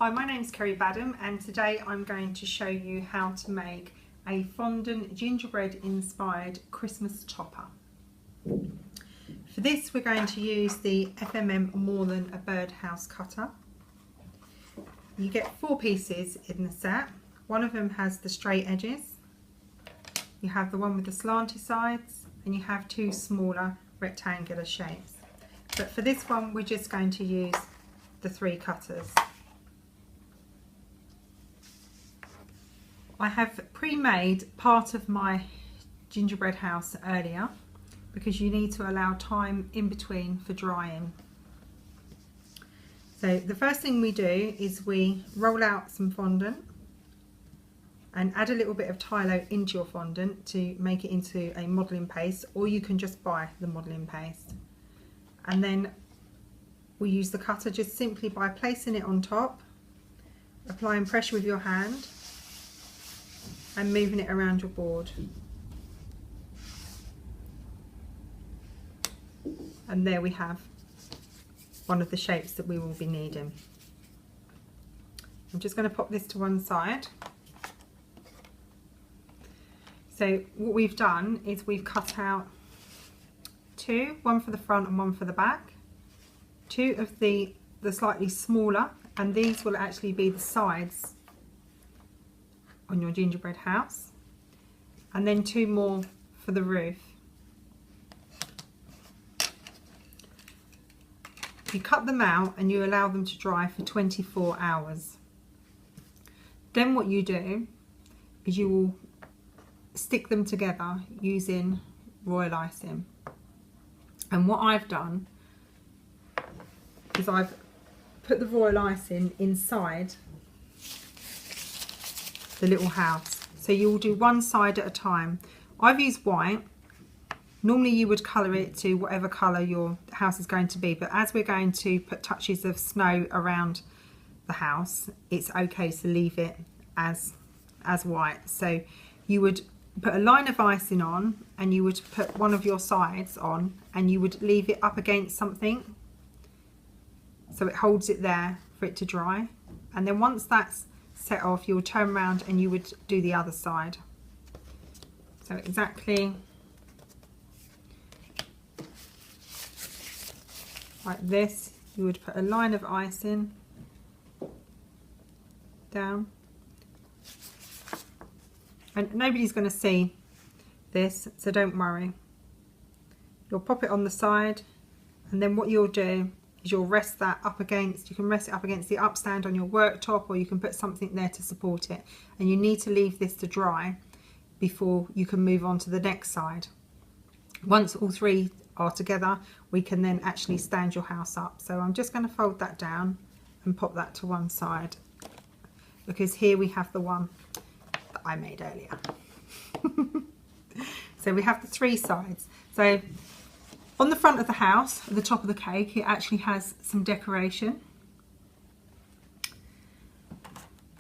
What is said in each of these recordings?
Hi, my name's Kerry Badham and today I'm going to show you how to make a fondant gingerbread inspired Christmas topper. For this we're going to use the FMM More Than a Birdhouse cutter. You get 4 pieces in the set. One of them has the straight edges, you have the one with the slanty sides, and you have 2 smaller rectangular shapes. But for this one we're just going to use the 3 cutters. I have pre-made part of my gingerbread house earlier because you need to allow time in between for drying. So the first thing we do is we roll out some fondant and add a little bit of Tylo into your fondant to make it into a modelling paste, or you can just buy the modelling paste. And then we use the cutter just simply by placing it on top, applying pressure with your hand and moving it around your board. And there we have one of the shapes that we will be needing. I'm just going to pop this to one side. So what we've done is we've cut out 2, one for the front and one for the back, 2 of the slightly smaller, and these will actually be the sides on your gingerbread house, and then 2 more for the roof. You cut them out and you allow them to dry for 24 hours. Then what you do is you will stick them together using royal icing. And what I've done is I've put the royal icing inside the little house. So you'll do one side at a time. I've used white. Normally you would colour it to whatever colour your house is going to be, but as we're going to put touches of snow around the house, it's okay to leave it as white. So you would put a line of icing on and you would put one of your sides on and you would leave it up against something so it holds it there for it to dry. And then once that's set off, you'll turn around and you would do the other side. So exactly like this, you would put a line of icing down, and nobody's going to see this, so don't worry. You'll pop it on the side, and then what you'll do is you'll rest that up against, you can rest it up against the upstand on your worktop, or you can put something there to support it. And you need to leave this to dry before you can move on to the next side. Once all 3 are together, we can then actually stand your house up. So I'm just going to fold that down and pop that to one side, because here we have the one that I made earlier. So we have the 3 sides. So on the front of the house, at the top of the cake, it actually has some decoration.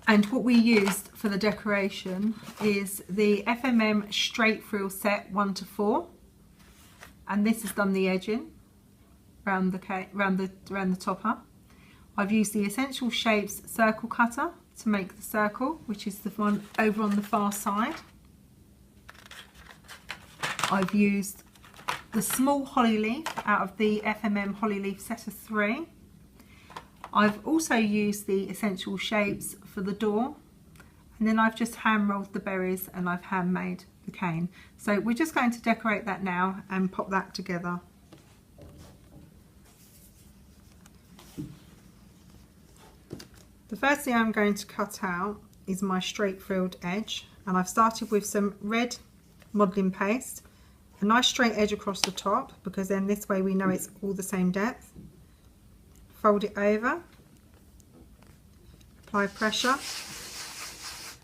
And what we used for the decoration is the FMM Straight Frill Set 1 to 4. And this has done the edging around the cake, around the topper. I've used the Essential Shapes circle cutter to make the circle, which is the one over on the far side. I've used the small holly leaf out of the FMM holly leaf set of 3. I've also used the Essential Shapes for the door, and then I've just hand rolled the berries and I've handmade the cane. So we're just going to decorate that now and pop that together. The first thing I'm going to cut out is my straight frilled edge, and I've started with some red modelling paste, a nice straight edge across the top, because then this way we know it's all the same depth. Fold it over, apply pressure,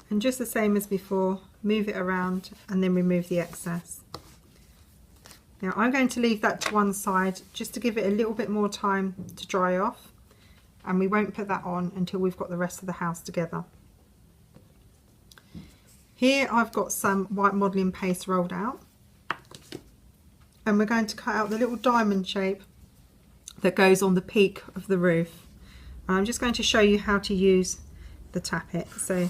and just the same as before, move it around and then remove the excess. Now I'm going to leave that to one side just to give it a little bit more time to dry off, and we won't put that on until we've got the rest of the house together. Here I've got some white modelling paste rolled out, and we're going to cut out the little diamond shape that goes on the peak of the roof. And I'm just going to show you how to use the tappet. So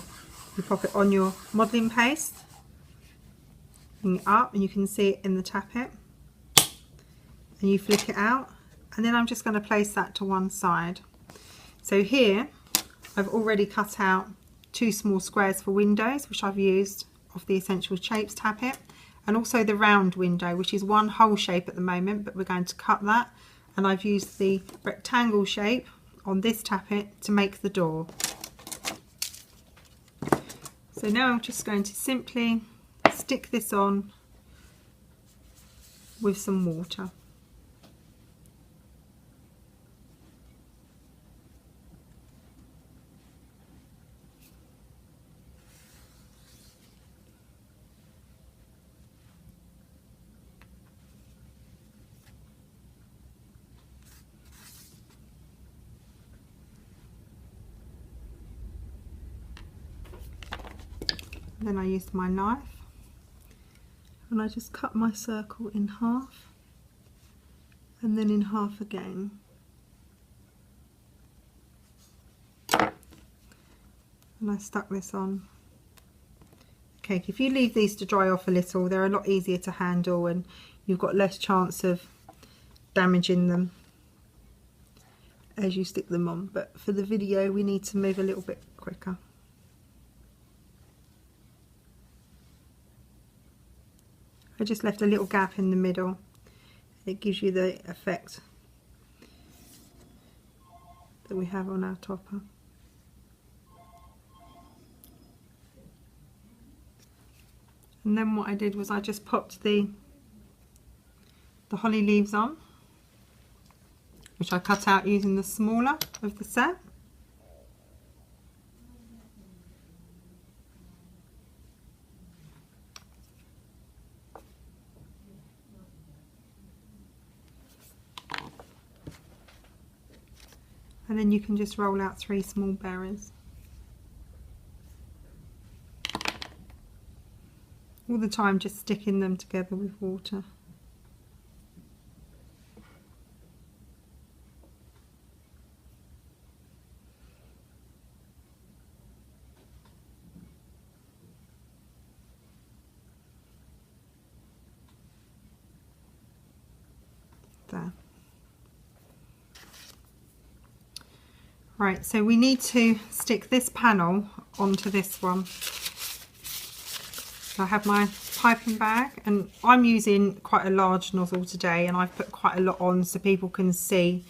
you pop it on your modelling paste, bring it up, and you can see it in the tappet, and you flick it out, and then I'm just going to place that to one side. So here I've already cut out 2 small squares for windows, which I've used of the Essential Shapes tappet, and also the round window, which is one whole shape at the moment, but we're going to cut that, and I've used the rectangle shape on this tappet to make the door. So now I'm just going to simply stick this on with some water. Then I used my knife and I just cut my circle in half and then in half again. And I stuck this on. Okay, if you leave these to dry off a little, they're a lot easier to handle and you've got less chance of damaging them as you stick them on. But for the video, we need to move a little bit quicker. I just left a little gap in the middle. It gives you the effect that we have on our topper. And then what I did was I just popped the holly leaves on, which I cut out using the smaller of the set. And then you can just roll out 3 small berries. All the time just sticking them together with water. There. Right, so we need to stick this panel onto this one. So I have my piping bag and I'm using quite a large nozzle today and I've put quite a lot on so people can see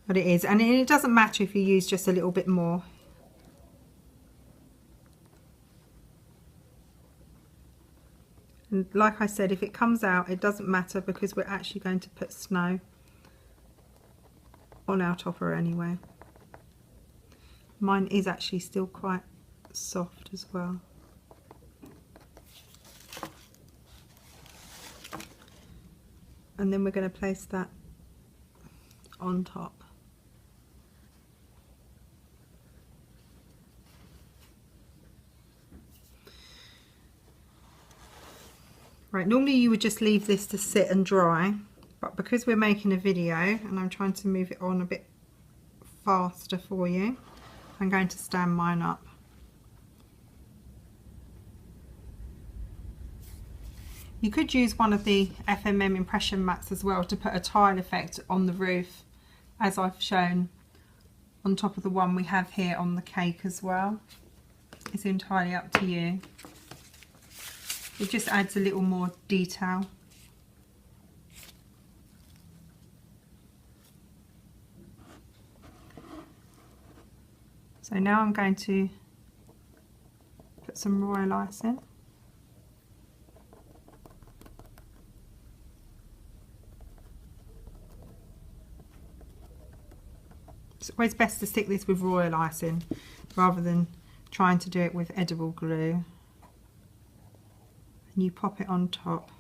what it is. And it doesn't matter if you use just a little bit more. And like I said, if it comes out, it doesn't matter because we're actually going to put snow on our topper anyway. Mine is actually still quite soft as well. And then we're going to place that on top. Right, normally you would just leave this to sit and dry, but because we're making a video and I'm trying to move it on a bit faster for you, I'm going to stand mine up. You could use one of the FMM impression mats as well to put a tile effect on the roof, as I've shown on top of the one we have here on the cake as well. It's entirely up to you. It just adds a little more detail. So now I'm going to put some royal icing. It's always best to stick this with royal icing rather than trying to do it with edible glue. And you pop it on top.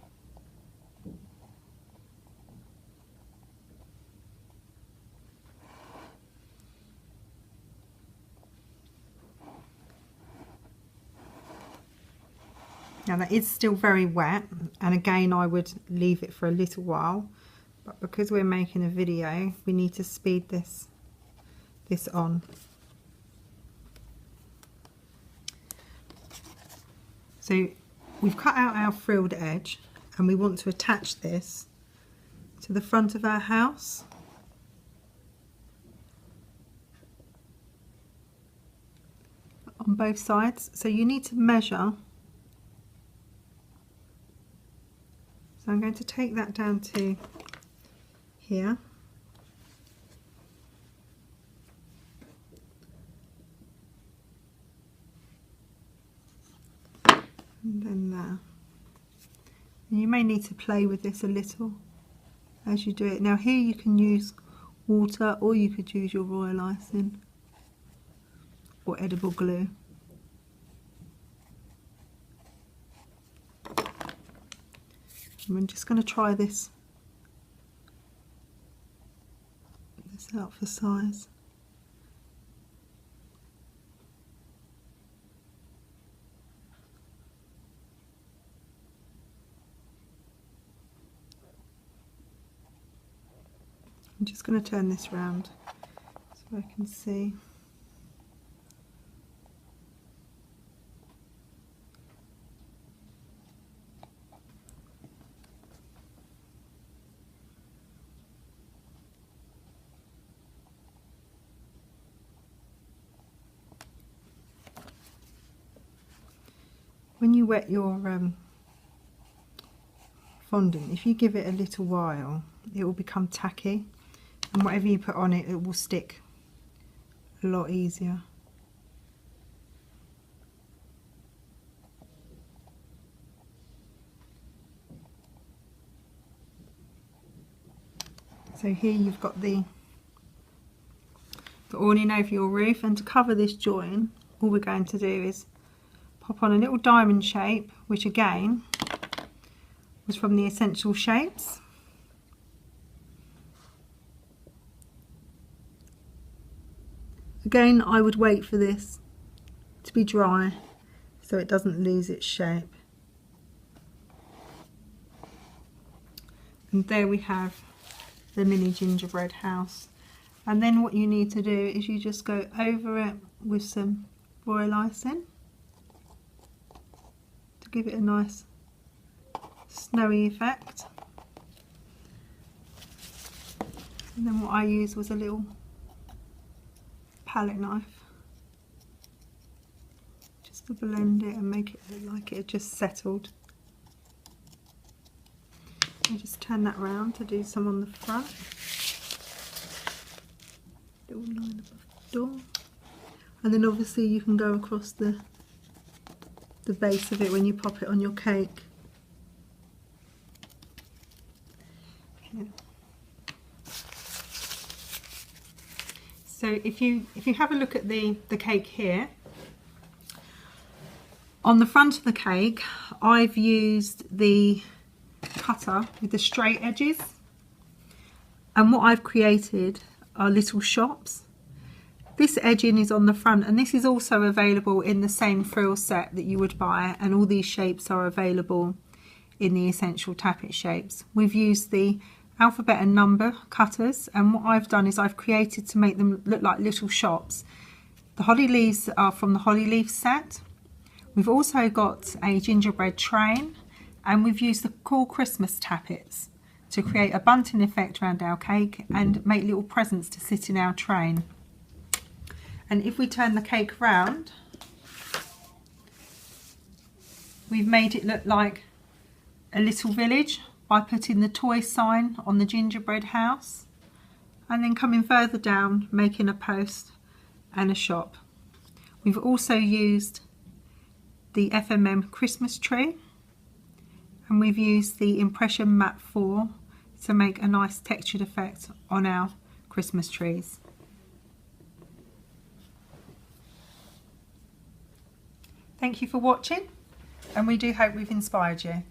Now that is still very wet, and again I would leave it for a little while, but because we're making a video we need to speed this this on. So we've cut out our frilled edge and we want to attach this to the front of our house. On both sides, so you need to measure. So I'm going to take that down to here. And then there. And you may need to play with this a little as you do it. Now here you can use water, or you could use your royal icing or edible glue. I'm just going to try this out for size. I'm just going to turn this round so I can see. When you wet your fondant, if you give it a little while, it will become tacky, and whatever you put on it, it will stick a lot easier. So here you've got the awning over your roof, and to cover this join, all we're going to do is pop on a little diamond shape, which again was from the Essential Shapes. Again, I would wait for this to be dry so it doesn't lose its shape. And there we have the mini gingerbread house. And then what you need to do is you just go over it with some royal icing to give it a nice snowy effect. And then what I used was a little palette knife just to blend it and make it look like it had just settled. I just turn that round to do some on the front. Little line above the door. And then obviously you can go across the base of it when you pop it on your cake. Okay. So if you have a look at the cake here, on the front of the cake I've used the cutter with the straight edges, and what I've created are little shops. This edging is on the front, and this is also available in the same frill set that you would buy, and all these shapes are available in the Essential Tappet shapes. We've used the alphabet and number cutters, and what I've done is I've created to make them look like little shops. The holly leaves are from the holly leaf set. We've also got a gingerbread train, and we've used the cool Christmas tappets to create a bunting effect around our cake and make little presents to sit in our train. And if we turn the cake round, we've made it look like a little village by putting the toy sign on the gingerbread house, and then coming further down making a post and a shop. We've also used the FMM Christmas tree, and we've used the Impression Mat 4 to make a nice textured effect on our Christmas trees. Thank you for watching, and we do hope we've inspired you.